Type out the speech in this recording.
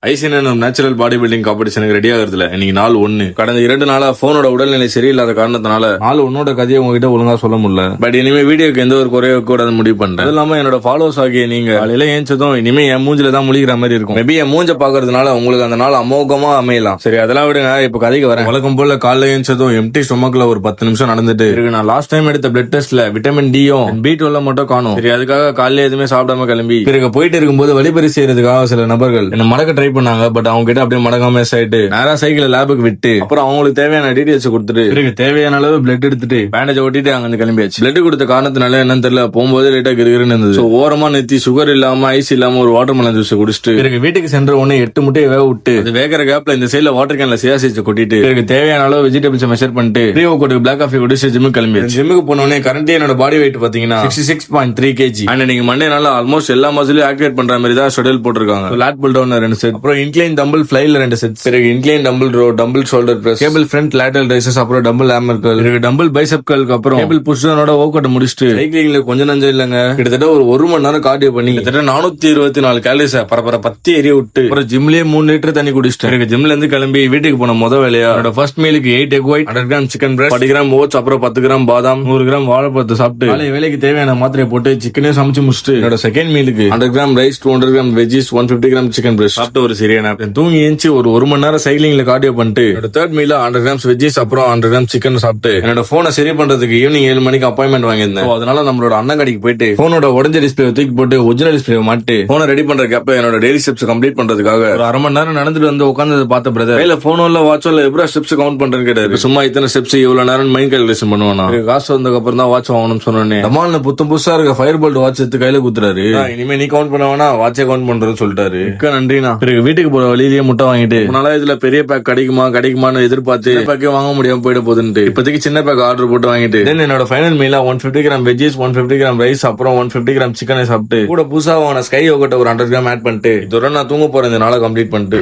ICN natural bodybuilding காம்படிஷனுக்கு ready ஆகுறதுல இன்னைக்கு நாள் 1. கடந்த 2 நாளா போனோட உடல்நிலை சரியில்லாத காரணத்தினால நாள் 1 கதையை உங்ககிட்ட ஒழுங்கா சொல்ல முடியல. பட் இனிமே வீடியோக்கு எந்த ஒரு குறைய கூட முடிவு பண்றேன். அது இல்லாம என்னோட ஃபாலோவர்ஸ் ஆகிய நீங்க காலையில ஏஞ்சதும் இனிமே என் மூஞ்சில தான் முழிக்கிற மாதிரி இருக்கும். மேபி என் மூஞ்ச பாக்குறதுனால உங்களுக்கு அந்த நாள் அமோகமா அமையலாம். சரி அதெல்லாம் விடுங்க, இப்ப கதைக்கு வரேன். வழக்கம் போல காலைல ஏஞ்சதும் எம்டி ஸ்டொமக்ல ஒரு 10 நிமிஷம் நடந்துட்டு இருக்கு. நான் லாஸ்ட் டைம் எடுத்த பிளட் டெஸ்ட்ல விட்டமின் டியும் B12 மட்டும் காணும். சரி அதுக்காக காலையில எதுவுமே சாப்பிடாம கிளம்பி பிறகு போயிட்டு இருக்கும்போது வழிபறி செய்யறதுக்காக சில நபர்கள் என்ன மடக்க ட்ரை பண்ணாங்க. பட் அவங்க கிட்ட அப்படியே மடங்காம ஆயிட்டு நேரா சைக்கிள் லேபுக்கு விட்டு அப்புறம் அவங்களுக்கு தேவையான டீடைல்ஸ் கொடுத்துட்டு பிறகு தேவையான அளவு பிளட் எடுத்துட்டு பேண்டேஜ் ஒட்டிட்டு அங்க கிளம்பியாச்சு. பிளட் கொடுத்த காரணத்தினால என்னன்னு தெரியல, போகும்போது லேட்டா கிருகிருன்னு இருந்தது. ஓரமா நிறுத்தி சுகர் இல்லாம ஐஸ் இல்லாம ஒரு வாட்டர் மெலன் ஜூஸ் குடிச்சிட்டு பிறகு வீட்டுக்கு சென்ற உடனே 8 முட்டையை வேக விட்டு அது வேகிற கேப்ல இந்த சைட்ல வாட்டர் கேன்ல சியாசிச்சு கொட்டிட்டு பிறகு தேவையான அளவு வெஜிடபிள்ஸ் மெஷர் பண்ணிட்டு ப்ரீ ஒர்க் பிளாக் காஃபி குடிச்சு ஜிம்முக்கு கிளம்பியாச்சு. ஜிம்முக்கு போனோடனே கரண்ட் என்னோட பாடி வெயிட் பாத்தீங்கன்னா 66.3 kg. அண்ட் நீங்க மண்டேனால ஆல்மோஸ்ட் எல்லா மசிலையும் ஆக்டிவேட் பண்ற மாதிரி தான் ஷெட்யூல் போட்டிருக்காங்க. லேட் புல் டவுன் 2 செட், அப்புறம் இன்க்ளைன் டம்பிள் ஃப்ளைல 2 செட், பிறகு incline dumbbell row, dumbbell shoulder press, cable front lateral raises, அப்புறம் டம்பிள் ஹேமர் கர்ல், பிறகு டம்பிள் பைசெப் கர்லுக்கு அப்புறம் கேபிள் புஷ் டவுனோட வொர்க் அவுட் முடிச்சிட்டு சைக்கிளிங்ல கொஞ்சம் நஞ்சம் இல்லங்க கிட்டத்தட்ட ஒரு 1 மணி நேரம் கார்டியோ பண்ணி கிட்டத்தட்ட 424 கேலரிஸ் பரபர பத்தி எரிய விட்டு அப்புறம் ஜிம்லயே 3 லிட்டர் தண்ணி குடிச்சிட்டு பிறகு ஜிம்ல இருந்து கிளம்பி வீட்டுக்கு போன முத வேலையா ஃபர்ஸ்ட் மீலுக்கு 8 egg white, 100 gram chicken breast, 40 gram oats, அப்புறம் 10 கிராம் பாதாம், 100 கிராம் வாழைப்பழத்தை சாப்பிட்டு காலை வேலைக்கு தேவையான மாத்திரையை போட்டு சிக்கனே சமைச்சு முடிச்சுட்டு என்னோட செகண்ட் மீலுக்கு 100 gram rice, 200 gram veggies, 150 gram chicken breast சாப்பிட்டு ஒரு சரியான தூங்கி ஏஞ்சி ஒரு 1 மணி நேரம் சைக்கிளிங்ல கார்டியோ பண்ணிட்டு என்னோட தேர்ட் மீல 100 கிராம்ஸ் வெஜிஸ் அப்புறம் 100 கிராம் சிக்கன் சாப்பிட்டு என்னோட போனை சரி பண்றதுக்கு ஈவினிங் 7 மணிக்கு அப்பாயின்மெண்ட் வாங்கியிருந்தேன். அதனால நம்மளோட அண்ணன் கடைக்கு போயிட்டு போனோட உடஞ்ச டிஸ்பிளே தூக்கி போட்டு ஒரிஜினல் டிஸ்பிளே மாட்டி போனை ரெடி பண்ற கேப்ல என்னோட டெய்லி ஸ்டெப்ஸ் கம்ப்ளீட் பண்றதுக்காக ஒரு 1/2 மணி நேரம் நடந்துட்டு வந்து உட்காந்து பார்த்த பிரதர் கையில போனோல வாட்ச்ல எவ்வளவு ஸ்டெப்ஸ் கவுண்ட் பண்றேன்னு கேட்டாரு. சும்மா இத்தனை ஸ்டெப்ஸ் இவ்வளவு நேரம் மைண்ட் கால்குலேஷன் பண்ணுவானா. காசு வந்ததுக்கு அப்புறம் தான் வாட்ச் வாங்கணும்னு சொன்னேன். தமால்னு புதுசா இருக்க ஃபயர் போல்ட் வாட்ச் எடுத்து கையில குத்துறாரு. இனிமே நீ கவுண்ட் பண்ண வாட்சே கவுண்ட் பண்றேன்னு சொல்லிட்டாரு. நன்றினா பிறகு வீட்டுக்கு போற வழியிலேயே முட்டை வாங்கிட்டு முன்னால இதுல பெரிய பேக் கிடைக்குமான்னு எதிர்பார்த்து பேக்கே வாங்க முடியாம போயிட போகுதுன்னு இப்போதைக்கு சின்ன பேக் ஆர்டர் போட்டு வாங்கிட்டு என்னோட ஃபைனல் மீலா 150 கிராம் வெஜிஸ், 150 கிராம் ரைஸ், அப்புறம் 150 கிராம் சிக்கனை சாப்பிட்டு கூட புதுசா வாங்கின ஸ்கை யோகர்ட் ஒரு 100 கிராம் ஆட் பண்ணிட்டு இதோட நான் தூங்க போறேன். இந்த நாளை கம்ப்ளீட் பண்ணிட்டு